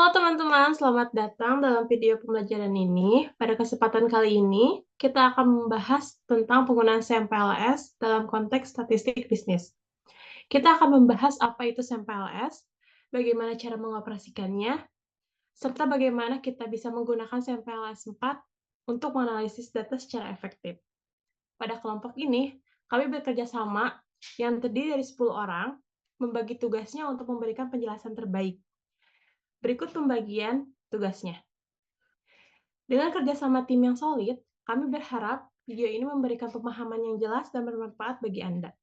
Halo teman-teman, selamat datang dalam video pembelajaran ini. Pada kesempatan kali ini, kita akan membahas tentang penggunaan SAM-PLS dalam konteks statistik bisnis. Kita akan membahas apa itu SAM-PLS, bagaimana cara mengoperasikannya, serta bagaimana kita bisa menggunakan SAM-PLS 4 untuk menganalisis data secara efektif. Pada kelompok ini, kami bekerja sama yang terdiri dari 10 orang, membagi tugasnya untuk memberikan penjelasan terbaik. Berikut pembagian tugasnya. Dengan kerjasama tim yang solid, kami berharap video ini memberikan pemahaman yang jelas dan bermanfaat bagi Anda.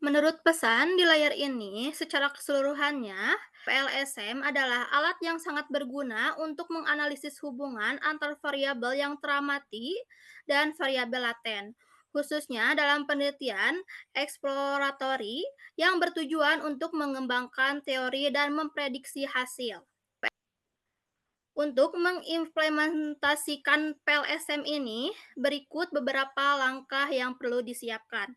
Menurut pesan di layar ini, secara keseluruhannya, PLSM adalah alat yang sangat berguna untuk menganalisis hubungan antar variabel yang teramati dan variabel laten, khususnya dalam penelitian eksploratory yang bertujuan untuk mengembangkan teori dan memprediksi hasil. Untuk mengimplementasikan PLSM ini, berikut beberapa langkah yang perlu disiapkan.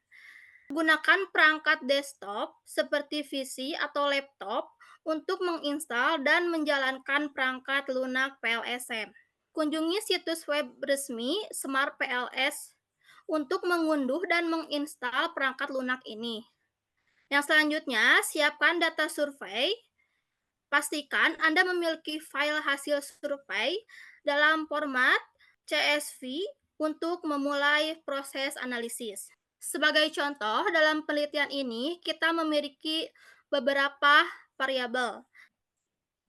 Gunakan perangkat desktop seperti PC atau laptop untuk menginstal dan menjalankan perangkat lunak PLSM. Kunjungi situs web resmi Smart PLS untuk mengunduh dan menginstal perangkat lunak ini. Yang selanjutnya, siapkan data survei. Pastikan Anda memiliki file hasil survei dalam format CSV untuk memulai proses analisis. Sebagai contoh, dalam penelitian ini kita memiliki beberapa variabel.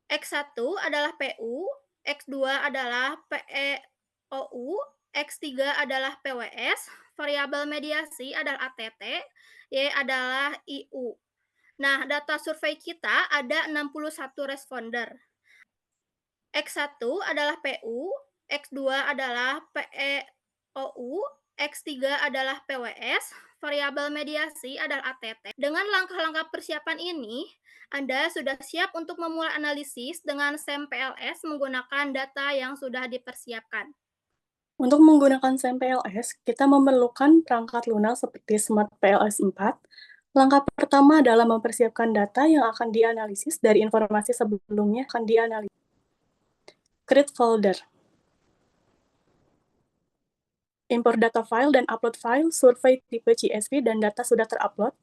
X1 adalah PU, X2 adalah PEOU, X3 adalah PWS, variabel mediasi adalah ATT, Y adalah IU. Nah, data survei kita ada 61 responder. X1 adalah PU, X2 adalah PEOU, X3 adalah PWS, variabel mediasi adalah ATT. Dengan langkah-langkah persiapan ini, Anda sudah siap untuk memulai analisis dengan SAM-PLS menggunakan data yang sudah dipersiapkan. Untuk menggunakan SAM-PLS, kita memerlukan perangkat lunak seperti Smart PLS 4. Langkah pertama adalah mempersiapkan data yang akan dianalisis dari informasi sebelumnya akan dianalisis. Create folder. Import data file dan upload file survei tipe CSV dan data sudah terupload.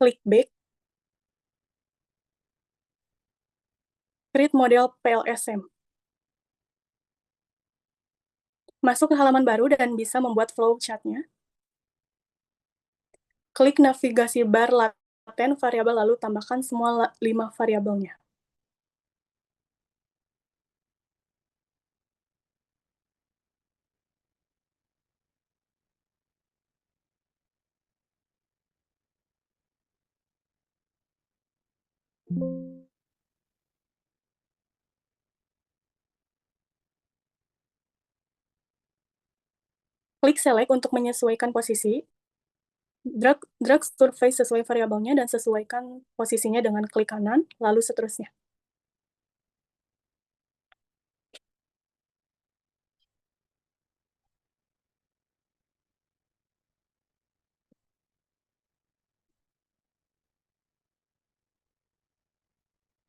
Klik back. Create model PLSM. Masuk ke halaman baru dan bisa membuat flow chart-nya. Klik navigasi bar laten variabel lalu tambahkan semua 5 variabelnya. Klik select untuk menyesuaikan posisi. Drag survei sesuai variabelnya dan sesuaikan posisinya dengan klik kanan, lalu seterusnya.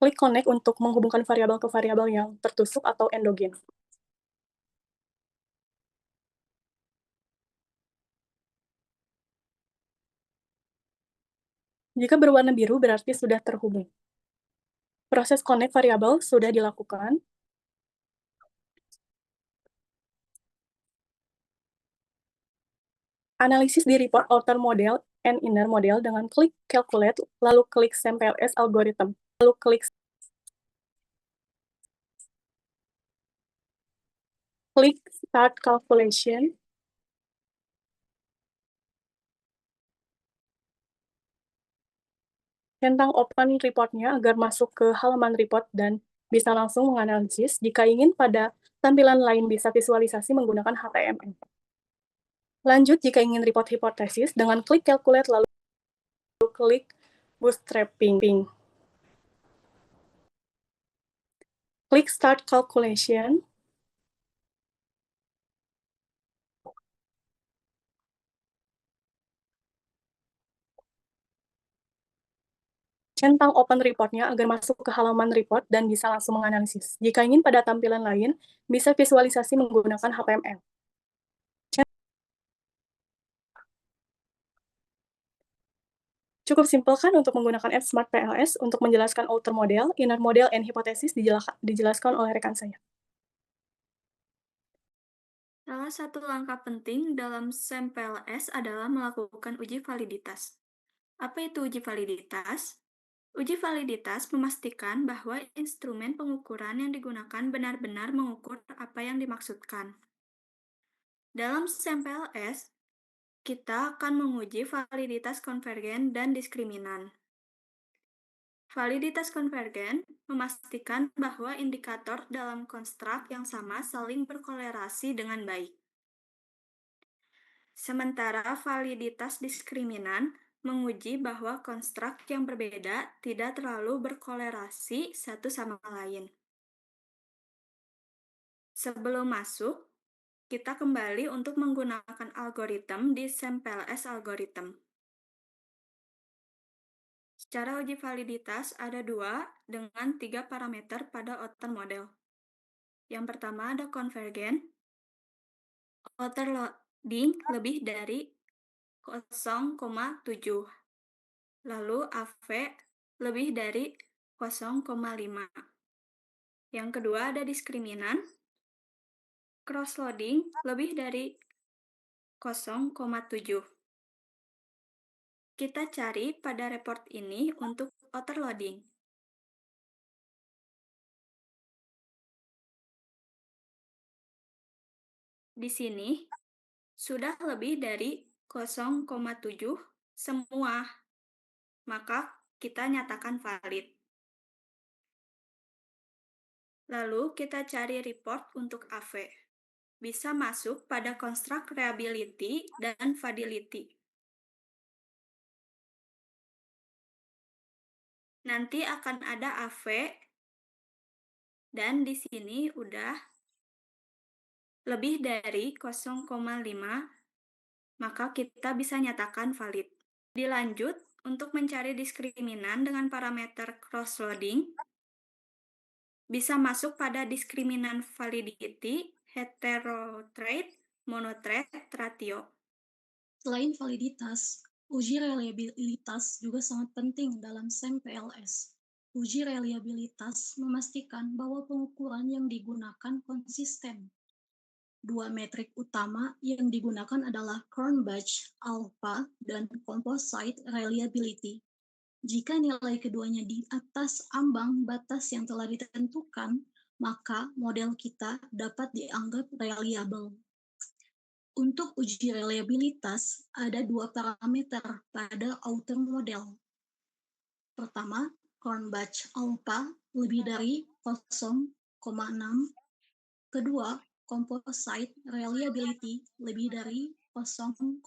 Klik connect untuk menghubungkan variabel ke variabel yang tertusuk atau endogen. Jika berwarna biru berarti sudah terhubung. Proses connect variabel sudah dilakukan. Analisis di report outer model and inner model dengan klik calculate, lalu klik SAM-PLS algorithm, lalu klik start calculation. Centang open report-nya agar masuk ke halaman report dan bisa langsung menganalisis. Jika ingin pada tampilan lain bisa visualisasi menggunakan HTML. Lanjut, jika ingin report hipotesis, dengan klik calculate lalu klik bootstrapping. Klik start calculation. Centang open report-nya agar masuk ke halaman report dan bisa langsung menganalisis. Jika ingin pada tampilan lain, bisa visualisasi menggunakan HTML. Cukup simpel kan untuk menggunakan App Smart PLS untuk menjelaskan outer model, inner model, and hypothesis dijelaskan oleh rekan saya. Salah satu langkah penting dalam SAMPLS adalah melakukan uji validitas. Apa itu uji validitas? Uji validitas memastikan bahwa instrumen pengukuran yang digunakan benar-benar mengukur apa yang dimaksudkan. Dalam SAMPLS, kita akan menguji validitas konvergen dan diskriminan. Validitas konvergen memastikan bahwa indikator dalam konstruk yang sama saling berkolerasi dengan baik. Sementara validitas diskriminan menguji bahwa konstruk yang berbeda tidak terlalu berkolerasi satu sama lain. Sebelum masuk, kita kembali untuk menggunakan algoritma di SAMPLS algorithm. Cara uji validitas ada 2 dengan 3 parameter pada outer model. Yang pertama ada konvergen. Outer loading lebih dari 0,7. Lalu AV lebih dari 0,5. Yang kedua ada diskriminan. Cross-loading lebih dari 0,7. Kita cari pada report ini untuk outer loading. Di sini, sudah lebih dari 0,7 semua, maka kita nyatakan valid. Lalu kita cari report untuk AV. Bisa masuk pada konstruk reliability dan validity. Nanti akan ada AV, dan di sini udah lebih dari 0,5, maka kita bisa nyatakan valid. Dilanjut, untuk mencari diskriminan dengan parameter cross-loading, bisa masuk pada diskriminan validity, heterotrait, monotrait, ratio. Selain validitas, uji reliabilitas juga sangat penting dalam SAMPLS. Uji reliabilitas memastikan bahwa pengukuran yang digunakan konsisten. 2 metrik utama yang digunakan adalah Cronbach alpha dan composite reliability. Jika nilai keduanya di atas ambang batas yang telah ditentukan, maka model kita dapat dianggap reliable. Untuk uji reliabilitas, ada 2 parameter pada outer model. Pertama, Cronbach alpha lebih dari 0,6. Kedua, composite reliability lebih dari 0,7.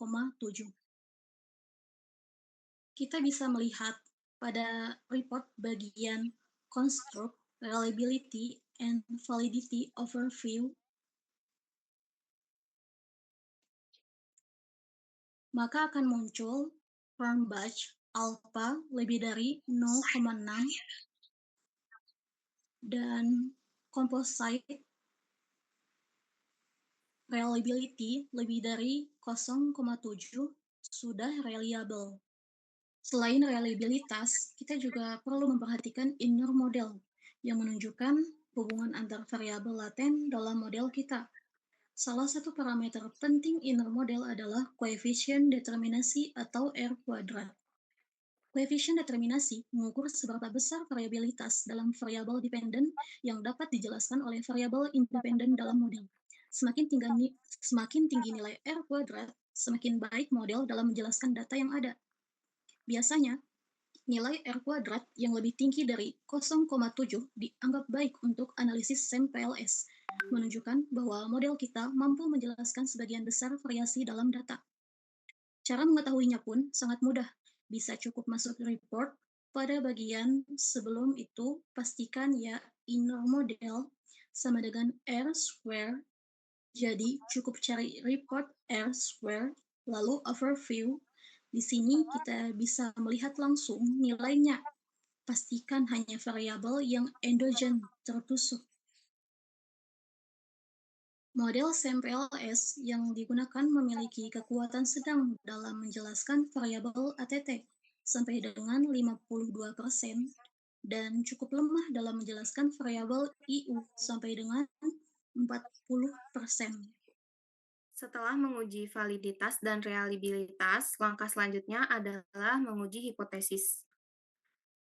Kita bisa melihat pada report bagian Construct, Reliability, and Validity Overview, maka akan muncul Cronbach alpha lebih dari 0,6 dan composite reliability lebih dari 0,7 sudah reliable. Selain reliabilitas, kita juga perlu memperhatikan inner model yang menunjukkan hubungan antar variabel laten dalam model kita. Salah satu parameter penting inner model adalah koefisien determinasi atau R kuadrat. Koefisien determinasi mengukur seberapa besar variabilitas dalam variabel dependen yang dapat dijelaskan oleh variabel independen dalam model. Semakin tinggi nilai R kuadrat, semakin baik model dalam menjelaskan data yang ada. Biasanya, Nilai R kuadrat yang lebih tinggi dari 0,7 dianggap baik untuk analisis SEM-PLS, menunjukkan bahwa model kita mampu menjelaskan sebagian besar variasi dalam data. Cara mengetahuinya pun sangat mudah, bisa cukup masuk report. Pada bagian sebelum itu, pastikan ya inner model sama dengan R square. Jadi cukup cari report R square, lalu overview. Di sini kita bisa melihat langsung nilainya. Pastikan hanya variabel yang endogen tertusuk. Model SEM-PLS yang digunakan memiliki kekuatan sedang dalam menjelaskan variabel ATT sampai dengan 52% dan cukup lemah dalam menjelaskan variabel IU sampai dengan 40%. Setelah menguji validitas dan reliabilitas, langkah selanjutnya adalah menguji hipotesis.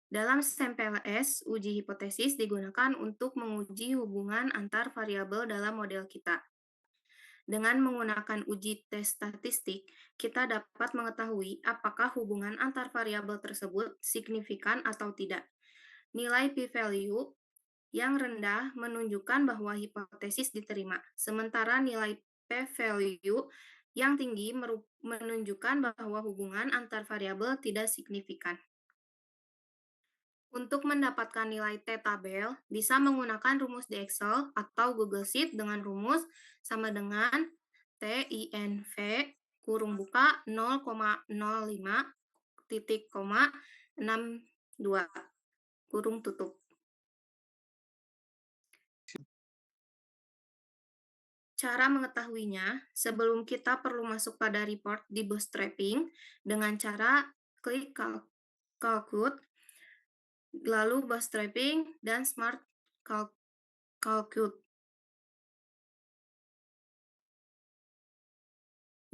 Dalam SEM-PLS, uji hipotesis digunakan untuk menguji hubungan antar variabel dalam model kita. Dengan menggunakan uji tes statistik, kita dapat mengetahui apakah hubungan antar variabel tersebut signifikan atau tidak. Nilai p-value yang rendah menunjukkan bahwa hipotesis diterima, sementara nilai p-value yang tinggi menunjukkan bahwa hubungan antar variabel tidak signifikan. Untuk mendapatkan nilai t-tabel, bisa menggunakan rumus di Excel atau Google Sheet dengan rumus sama dengan TINV kurung buka 0,05 titik koma 62 kurung tutup. Cara mengetahuinya, sebelum kita perlu masuk pada report di bootstrapping dengan cara klik Calculate, lalu bootstrapping dan Smart Calculate.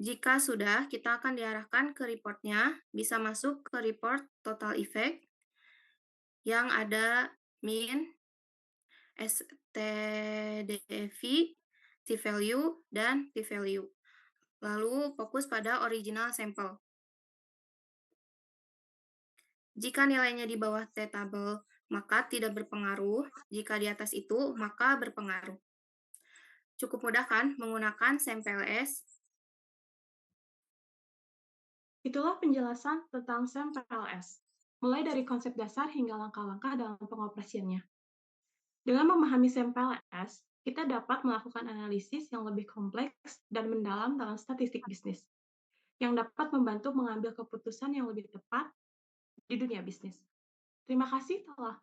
Jika sudah, kita akan diarahkan ke reportnya, bisa masuk ke report total effect yang ada mean, STDV, t-value, dan p-value. Lalu fokus pada original sampel. Jika nilainya di bawah t-tabel, maka tidak berpengaruh. Jika di atas itu, maka berpengaruh. Cukup mudah kan menggunakan SEM-PLS? Itulah penjelasan tentang SEM-PLS, mulai dari konsep dasar hingga langkah-langkah dalam pengoperasiannya. Dengan memahami SEM-PLS, kita dapat melakukan analisis yang lebih kompleks dan mendalam dalam statistik bisnis, yang dapat membantu mengambil keputusan yang lebih tepat di dunia bisnis. Terima kasih telah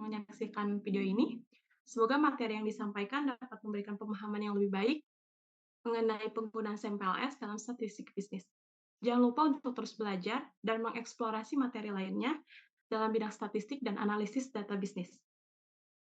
menyaksikan video ini. Semoga materi yang disampaikan dapat memberikan pemahaman yang lebih baik mengenai penggunaan SEM-PLS dalam statistik bisnis. Jangan lupa untuk terus belajar dan mengeksplorasi materi lainnya dalam bidang statistik dan analisis data bisnis.